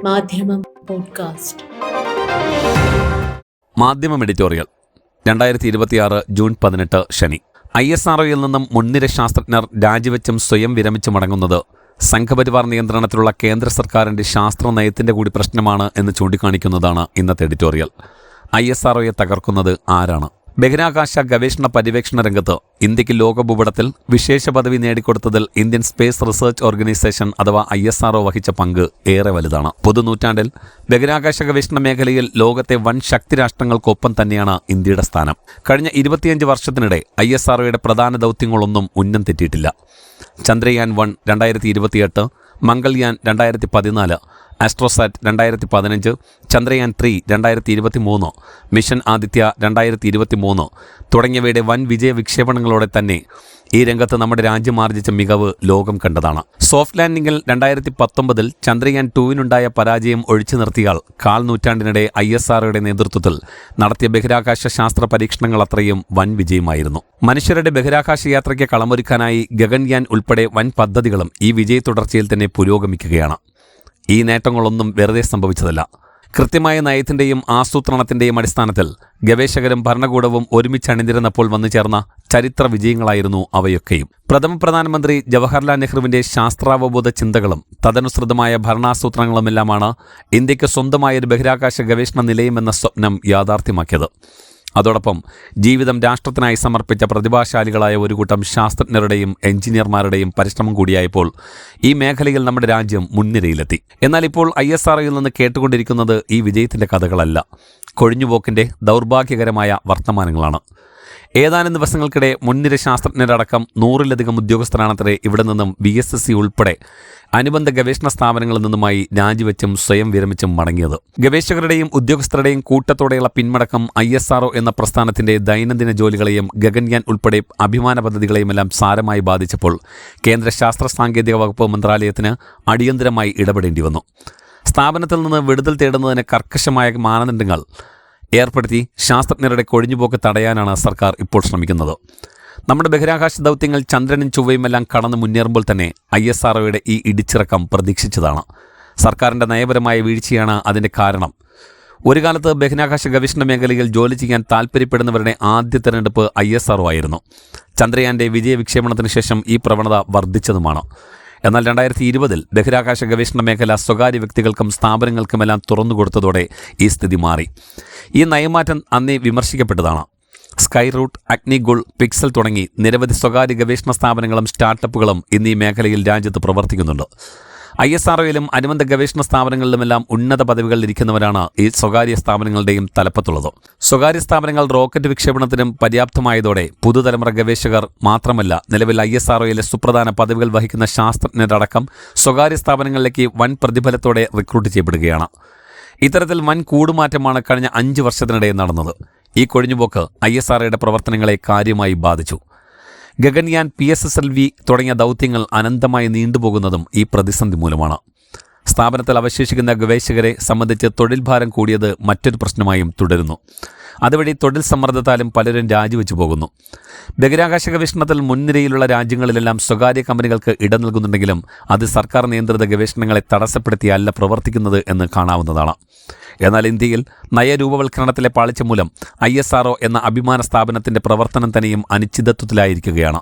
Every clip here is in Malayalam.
മാധ്യമം പോഡ്കാസ്റ്റ്. മാധ്യമം എഡിറ്റോറിയൽ 2026 ജൂൺ 18 ശനി. ISROയിൽ നിന്നും മുൻനിര ശാസ്ത്രജ്ഞർ രാജിവെച്ചും സ്വയം വിരമിച്ചു മടങ്ങുന്നത് സംഘപരിവാർ നിയന്ത്രണത്തിലുള്ള കേന്ദ്ര സർക്കാരിൻ്റെ ശാസ്ത്ര നയത്തിൻ്റെ കൂടി പ്രശ്നമാണ് എന്ന് ചൂണ്ടിക്കാണിക്കുന്നതാണ് ഇന്നത്തെ എഡിറ്റോറിയൽ. ISROയെ തകർക്കുന്നത് ആരാണ്? ബഹിരാകാശ ഗവേഷണ പര്യവേക്ഷണ രംഗത്ത് ഇന്ത്യക്ക് ലോകഭൂപടത്തിൽ വിശേഷ പദവി നേടിക്കൊടുത്തതിൽ ഇന്ത്യൻ സ്പേസ് റിസർച്ച് ഓർഗനൈസേഷൻ അഥവാ ISRO വഹിച്ച പങ്ക് ഏറെ വലുതാണ്. പുതുനൂറ്റാണ്ടിൽ ബഹിരാകാശ ഗവേഷണ മേഖലയിൽ ലോകത്തെ വൻ ശക്തി രാഷ്ട്രങ്ങൾക്കൊപ്പം തന്നെയാണ് ഇന്ത്യയുടെ സ്ഥാനം. കഴിഞ്ഞ 25 വർഷത്തിനിടെ ISROയുടെ പ്രധാന ദൗത്യങ്ങളൊന്നും ഉന്നം തെറ്റിയിട്ടില്ല. ചന്ദ്രയാൻ 1 2028, മംഗൾയാൻ 2014, ആസ്ട്രോസാറ്റ് 2015, ചന്ദ്രയാൻ 3 2023, മിഷൻ ആദിത്യ 2023 തുടങ്ങിയവയുടെ വൻ വിജയ വിക്ഷേപണങ്ങളോടെ തന്നെ ഈ രംഗത്ത് നമ്മുടെ രാജ്യം ആർജിച്ച മികവ് ലോകം കണ്ടതാണ്. സോഫ്റ്റ് ലാൻഡിങ്ങിൽ 2019 ചന്ദ്രയാൻ 2-നുണ്ടായ പരാജയം ഒഴിച്ചു നിർത്തിയാൽ കാൽ നൂറ്റാണ്ടിനിടെ ISROയുടെ നേതൃത്വത്തിൽ നടത്തിയ ബഹിരാകാശ ശാസ്ത്ര പരീക്ഷണങ്ങൾ അത്രയും വൻ വിജയമായിരുന്നു. മനുഷ്യരുടെ ബഹിരാകാശ യാത്രയ്ക്ക് കളമൊരുക്കാനായി ഗഗൻയാൻ ഉൾപ്പെടെ വൻ പദ്ധതികളും ഈ വിജയ തുടർച്ചയിൽ തന്നെ പുരോഗമിക്കുകയാണ്. ഈ നേട്ടങ്ങളൊന്നും വെറുതെ സംഭവിച്ചതല്ല. കൃത്യമായ നയത്തിൻ്റെയും ആസൂത്രണത്തിൻ്റെയും അടിസ്ഥാനത്തിൽ ഗവേഷകരും ഭരണകൂടവും ഒരുമിച്ച് അണിനിരന്നപ്പോൾ വന്നു ചേർന്ന ചരിത്ര വിജയങ്ങളായിരുന്നു അവയൊക്കെയും. പ്രഥമ പ്രധാനമന്ത്രി ജവഹർലാൽ നെഹ്റുവിൻ്റെ ശാസ്ത്രാവബോധ ചിന്തകളും തദനുസൃതമായ ഭരണാസൂത്രണങ്ങളുമെല്ലാമാണ് ഇന്ത്യക്ക് സ്വന്തമായൊരു ബഹിരാകാശ ഗവേഷണ നിലയമെന്ന സ്വപ്നം യാഥാർത്ഥ്യമാക്കിയത്. അതോടൊപ്പം ജീവിതം രാഷ്ട്രത്തിനായി സമർപ്പിച്ച പ്രതിഭാശാലികളായ ഒരു കൂട്ടം ശാസ്ത്രജ്ഞരുടെയും എഞ്ചിനീയർമാരുടെയും പരിശ്രമം കൂടിയായപ്പോൾ ഈ മേഖലയിൽ നമ്മുടെ രാജ്യം മുൻനിരയിലെത്തി. എന്നാൽ ഇപ്പോൾ ISROയിൽ നിന്ന് കേട്ടുകൊണ്ടിരിക്കുന്നത് ഈ വിജയത്തിൻ്റെ കഥകളല്ല, കൊഴിഞ്ഞുപോക്കിൻ്റെ ദൗർഭാഗ്യകരമായ വർത്തമാനങ്ങളാണ്. ഏതാനും ദിവസങ്ങൾക്കിടെ മുൻനിര ശാസ്ത്രജ്ഞരടക്കം 100-ലധികം ഉദ്യോഗസ്ഥരാണത്രേ ഇവിടെ നിന്നും VSSC ഉൾപ്പെടെ അനുബന്ധ ഗവേഷണ സ്ഥാപനങ്ങളിൽ നിന്നുമായി രാജിവെച്ചും സ്വയം വിരമിച്ചും മടങ്ങിയത്. ഗവേഷകരുടെയും ഉദ്യോഗസ്ഥരുടെയും കൂട്ടത്തോടെയുള്ള പിന്മടക്കം ISRO എന്ന പ്രസ്ഥാനത്തിന്റെ ദൈനംദിന ജോലികളെയും ഗഗൻയാൻ ഉൾപ്പെടെ അഭിമാന പദ്ധതികളെയുമെല്ലാം സാരമായി ബാധിച്ചപ്പോൾ കേന്ദ്ര ശാസ്ത്ര സാങ്കേതിക വകുപ്പ് മന്ത്രാലയത്തിന് അടിയന്തരമായി ഇടപെടേണ്ടി വന്നു. സ്ഥാപനത്തിൽ നിന്ന് വിടുതൽ തേടുന്നതിന് കർക്കശമായ മാനദണ്ഡങ്ങൾ ഏർപ്പെടുത്തി ശാസ്ത്രജ്ഞരുടെ കൊഴിഞ്ഞുപോക്ക് തടയാനാണ് സർക്കാർ ഇപ്പോൾ ശ്രമിക്കുന്നത്. നമ്മുടെ ബഹിരാകാശ ദൗത്യങ്ങൾ ചന്ദ്രനും ചൊവ്വയുമെല്ലാം കടന്നു മുന്നേറുമ്പോൾ തന്നെ ISROയുടെ ഈ ഇടിച്ചിറക്കം പ്രതീക്ഷിച്ചതാണ്. സർക്കാരിൻ്റെ നയപരമായ വീഴ്ചയാണ് അതിൻ്റെ കാരണം. ഒരു കാലത്ത് ബഹിരാകാശ ഗവേഷണ മേഖലയിൽ ജോലി ചെയ്യാൻ താൽപ്പര്യപ്പെടുന്നവരുടെ ആദ്യ തിരഞ്ഞെടുപ്പ് ISRO ആയിരുന്നു. ചന്ദ്രയാൻ്റെ വിജയ വിക്ഷേപണത്തിന് ശേഷം ഈ പ്രവണത വർദ്ധിച്ചതുമാണ്. എന്നാൽ 2020 ബഹിരാകാശ ഗവേഷണ മേഖല സ്വകാര്യ വ്യക്തികൾക്കും സ്ഥാപനങ്ങൾക്കുമെല്ലാം തുറന്നുകൊടുത്തതോടെ ഈ സ്ഥിതി മാറി. ഈ നയമാറ്റം അന്നേ വിമർശിക്കപ്പെട്ടതാണ്. സ്കൈ റൂട്ട്, അഗ്നിഗുൾ, പിക്സൽ തുടങ്ങി നിരവധി സ്വകാര്യ ഗവേഷണ സ്ഥാപനങ്ങളും സ്റ്റാർട്ടപ്പുകളും ഇന്ന് ഈ മേഖലയിൽ രാജ്യത്ത് പ്രവർത്തിക്കുന്നുണ്ട്. ISROയിലും അനുബന്ധ ഗവേഷണ സ്ഥാപനങ്ങളിലുമെല്ലാം ഉന്നത പദവികളിൽ ഇരിക്കുന്നവരാണ് ഈ സ്വകാര്യ സ്ഥാപനങ്ങളുടെയും തലപ്പത്തുള്ളത്. സ്വകാര്യ സ്ഥാപനങ്ങൾ റോക്കറ്റ് വിക്ഷേപണത്തിനും പര്യാപ്തമായതോടെ പുതുതലമുറ ഗവേഷകർ മാത്രമല്ല, നിലവിൽ ISROയിലെ സുപ്രധാന പദവികൾ വഹിക്കുന്ന ശാസ്ത്രജ്ഞരടക്കം സ്വകാര്യ സ്ഥാപനങ്ങളിലേക്ക് വൻ പ്രതിഫലത്തോടെ റിക്രൂട്ട് ചെയ്യപ്പെടുകയാണ്. ഇത്തരത്തിൽ വൻ കൂടുമാറ്റമാണ് കഴിഞ്ഞ 5 വർഷത്തിനിടെ നടന്നത്. ഈ കൊഴിഞ്ഞുപോക്ക് ISROയുടെ പ്രവർത്തനങ്ങളെ കാര്യമായി ബാധിച്ചു. ഗഗൻയാൻ, PSSLV തുടങ്ങിയ ദൗത്യങ്ങൾ അനന്തമായി നീണ്ടുപോകുന്നതും ഈ പ്രതിസന്ധി മൂലമാണ്. സ്ഥാപനത്തിൽ അവശേഷിക്കുന്ന ഗവേഷകരെ സംബന്ധിച്ച് തൊഴിൽ ഭാരം കൂടിയത് മറ്റൊരു പ്രശ്നമായും തുടരുന്നു. അതുവഴി തൊഴിൽ സമ്മർദ്ദത്താലും പലരും രാജിവെച്ചു പോകുന്നു. ബഹിരാകാശ ഗവേഷണത്തിൽ മുൻനിരയിലുള്ള രാജ്യങ്ങളിലെല്ലാം സ്വകാര്യ കമ്പനികൾക്ക് ഇടം നൽകുന്നുണ്ടെങ്കിലും അത് സർക്കാർ നിയന്ത്രിത ഗവേഷണങ്ങളെ തടസ്സപ്പെടുത്തിയല്ല പ്രവർത്തിക്കുന്നത് എന്ന് കാണാവുന്നതാണ്. എന്നാൽ ഇന്ത്യയിൽ നയരൂപവൽക്കരണത്തിലെ പാളിച്ച മൂലം ISRO എന്ന അഭിമാന സ്ഥാപനത്തിൻ്റെ പ്രവർത്തനം തന്നെയും അനിശ്ചിതത്വത്തിലായിരിക്കുകയാണ്.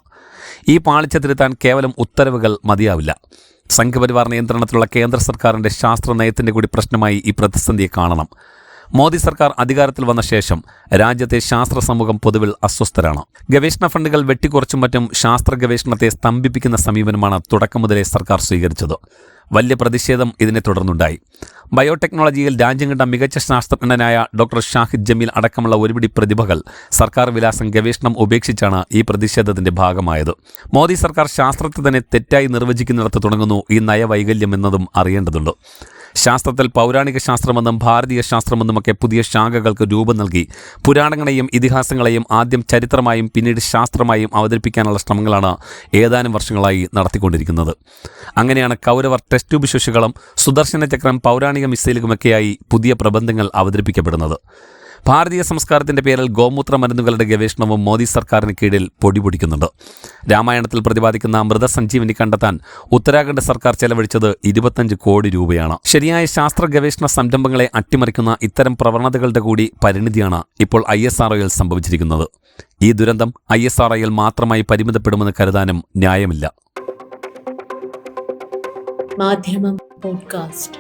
ഈ പാളിച്ച തിരുത്താൻ കേവലം ഉത്തരവുകൾ മതിയാവില്ല. സംഘപരിവാർ നിയന്ത്രണത്തിലുള്ള കേന്ദ്ര സർക്കാരിൻ്റെ ശാസ്ത്ര നയത്തിൻ്റെ കൂടി പ്രശ്നമായി ഈ പ്രതിസന്ധിയെ കാണണം. മോദി സർക്കാർ അധികാരത്തിൽ വന്ന ശേഷം രാജ്യത്തെ ശാസ്ത്ര സമൂഹം പൊതുവിൽ അസ്വസ്ഥരാണ്. ഗവേഷണ ഫണ്ടുകൾ വെട്ടിക്കുറച്ചും മറ്റും ശാസ്ത്ര ഗവേഷണത്തെ സ്തംഭിപ്പിക്കുന്ന സമീപനമാണ് തുടക്കം മുതലേ സർക്കാർ സ്വീകരിച്ചത്. വലിയ പ്രതിഷേധം ഇതിനെ തുടർന്നുണ്ടായി. ബയോടെക്നോളജിയിൽ രാജ്യം കണ്ട മികച്ച ശാസ്ത്രജ്ഞനായ ഡോക്ടർ ഷാഹിദ് ജമീൽ അടക്കമുള്ള ഒരുപിടി പ്രതിഭകൾ സർക്കാർ വിലാസം ഗവേഷണം ഉപേക്ഷിച്ചാണ് ഈ പ്രതിഷേധത്തിന്റെ ഭാഗമായത്. മോദി സർക്കാർ ശാസ്ത്രത്തെ തന്നെ തെറ്റായി നിർവചിക്കുന്നിടത്ത് തുടങ്ങുന്നു ഈ നയവൈകല്യം എന്നതും അറിയേണ്ടതുണ്ട്. ശാസ്ത്രത്തിൽ പൗരാണിക ശാസ്ത്രമെന്നും ഭാരതീയ ശാസ്ത്രമെന്നുമൊക്കെ പുതിയ ശാഖകൾക്ക് രൂപം നൽകി പുരാണങ്ങളെയും ഇതിഹാസങ്ങളെയും ആദ്യം ചരിത്രമായും പിന്നീട് ശാസ്ത്രമായും അവതരിപ്പിക്കാനുള്ള ശ്രമങ്ങളാണ് ഏതാനും വർഷങ്ങളായി നടത്തിക്കൊണ്ടിരിക്കുന്നത്. അങ്ങനെയാണ് കൗരവർ ടെസ്റ്റ് ട്യൂബ് ശിശുക്കളും സുദർശന ചക്രം പൗരാണിക മിസൈലുമൊക്കെയായി പുതിയ പ്രബന്ധങ്ങൾ അവതരിപ്പിക്കപ്പെടുന്നത്. ഭാരതീയ സംസ്കാരത്തിന്റെ പേരിൽ ഗോമൂത്ര മരുന്നുകളുടെ ഗവേഷണവും മോദി സർക്കാരിന് കീഴിൽ പൊടിപൊടിക്കുന്നുണ്ട്. രാമായണത്തിൽ പ്രതിപാദിക്കുന്ന മൃതസഞ്ജീവനി കണ്ടെത്താൻ ഉത്തരാഖണ്ഡ് സർക്കാർ ചെലവഴിച്ചത് 25 കോടി രൂപയാണ്. ശരിയായ ശാസ്ത്ര ഗവേഷണ സംരംഭങ്ങളെ അട്ടിമറിക്കുന്ന ഇത്തരം പ്രവണതകളുടെ കൂടി പരിണിതിയാണ് ഇപ്പോൾ ISROയിൽ സംഭവിച്ചിരിക്കുന്നത്. ഈ ദുരന്തം ISROയിൽ മാത്രമായി പരിമിതപ്പെടുമെന്ന് കരുതാനും ന്യായമില്ല. മാധ്യമം പോഡ്കാസ്റ്റ്.